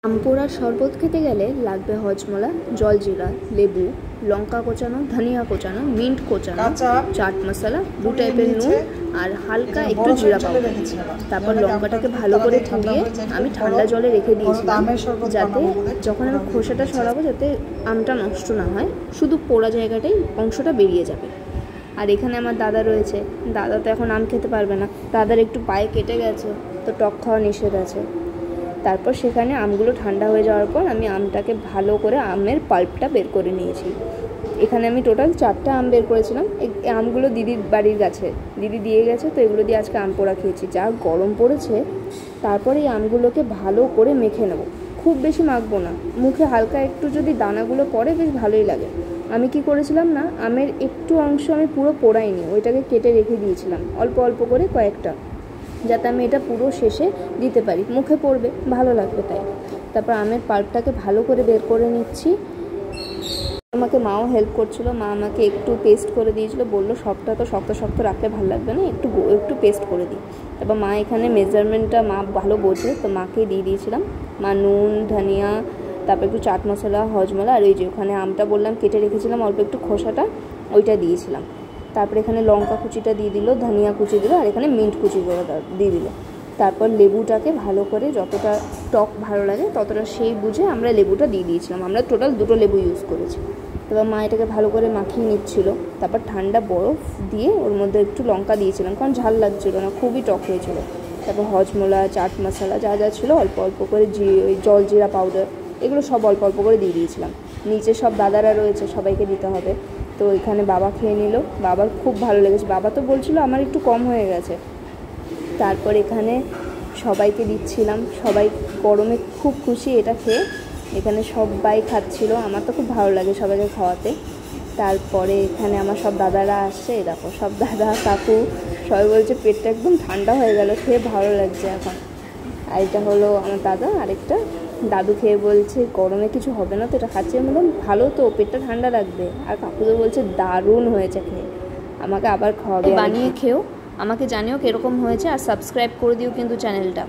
আমপোড়ার শরবত খেতে গেলে লাগবে হজমলা, জলজিরা, লেবু, লঙ্কা কোচানো, ধনিয়া কোচানো, মিন্ট কোচানো, চাট মশলা, 2 টাইপের নুন আর হালকা একটু জিরা পাউডার। তারপর লঙ্কাটাকে ভালো করে ঠুলিয়ে আমি ঠান্ডা জলে রেখে দিয়েছিলাম, যাতে যখন আমি খোসাটা সরাবো যাতে আমটা নষ্ট না হয়, শুধু পোড়া জায়গাটাই অংশটা বেরিয়ে যাবে। আর এখানে আমার দাদা রয়েছে, দাদা তো এখন আম খেতে পারবে না, দাদার একটু পায়ে কেটে গেছে, তো টক খাওয়া নিষেধ আছে। তারপর সেখানে আমগুলো ঠান্ডা হয়ে যাওয়ার পর আমি আমটাকে ভালো করে আমের পাল্পটা বের করে নিয়েছি। এখানে আমি টোটাল 4টা আম বের করেছিলাম। এই আমগুলো দিদির বাড়ির গাছে, দিদি দিয়ে গেছে, তো এগুলো দিয়ে আজকে আম পোড়া খেয়েছি। যা গরম পড়েছে। তারপরে এই আমগুলোকে ভালো করে মেখে নেব, খুব বেশি মাখবো না, মুখে হালকা একটু যদি দানাগুলো পড়ে বেশ ভালোই লাগে। আমি কি করেছিলাম না, আমের একটু অংশ আমি পুরো পোড়াইনি, ওইটাকে কেটে রেখে দিয়েছিলাম অল্প অল্প করে কয়েকটা, যাতে আমি এটা পুরো শেষে দিতে পারি, মুখে পড়বে ভালো লাগবে তাই। তারপর আমের পাল্পটাকে ভালো করে বের করে নিচ্ছি। আমাকে মাও হেল্প করছিল, মা আমাকে একটু পেস্ট করে দিয়েছিল, বললো সবটা তো শক্ত শক্ত রাখলে ভালো লাগবে না, একটু পেস্ট করে দিই। তারপর মা এখানে মেজারমেন্টটা মা ভালো বোঝে, তো মাকেই দিয়ে দিয়েছিলাম। মা নুন, ধনিয়া, তারপর একটু চাট মশলা, হজমলা, আর ওই যে ওখানে আমটা বললাম কেটে রেখেছিলাম অল্প একটু খোসাটা, ওইটা দিয়েছিলাম। তারপরে এখানে লঙ্কা কুচিটা দিয়ে দিল, ধনিয়া কুচি দিল, আর এখানে মিন্ট কুচি করে দিয়ে দিল। তারপর লেবুটাকে ভালো করে যতটা টক ভালো লাগে ততটা সেই বুঝে আমরা লেবুটা দিয়ে দিয়েছিলাম। আমরা টোটাল 2টো লেবু ইউজ করেছি। তারপর মা এটাকে ভালো করে মাখিয়ে নিচ্ছিল। তারপর ঠান্ডা বরফ দিয়ে ওর মধ্যে একটু লঙ্কা দিয়েছিলাম, কারণ ঝাল লাগছিল না, খুবই টক হয়েছিল। তারপর হজমলা, চাট মশলা যা যা ছিল অল্প অল্প করে, ওই জলজিরা পাউডার, এগুলো সব অল্প অল্প করে দিয়ে দিয়েছিলাম। নিচে সব দাদারা রয়েছে, সবাইকে দিতে হবে। তো এখানে বাবা খেয়ে নিল, বাবার খুব ভালো লেগেছে, বাবা তো বলছিল আমার একটু কম হয়ে গেছে। তারপর এখানে সবাইকে দিচ্ছিলাম, সবাই গরমে খুব খুশি এটা খেয়ে, এখানে সবাই খাচ্ছিল, আমার তো খুব ভালো লাগে সবাইকে খাওয়াতে। তারপরে এখানে আমার সব দাদারা আসছে, দেখো সব দাদা কাকু সবাই বলছে পেটটা একদম ঠান্ডা হয়ে গেল, খেয়ে ভালো লাগছে এখন। আর এটা হলো আমার দাদা, আরেকটা দাদু খেয়ে বলছে গরমে কিছু হবে না তো এটা খাচ্ছে, বললাম ভালো তো, পেটটা ঠান্ডা রাখবে। আর কাকু তো বলছে দারুণ হয়েছে খেয়ে, আমাকে আবার খাওয়াবে। বানিয়ে খেও, আমাকে জানিও কীরকম হয়েছে, আর সাবস্ক্রাইব করে দিও কিন্তু চ্যানেলটা।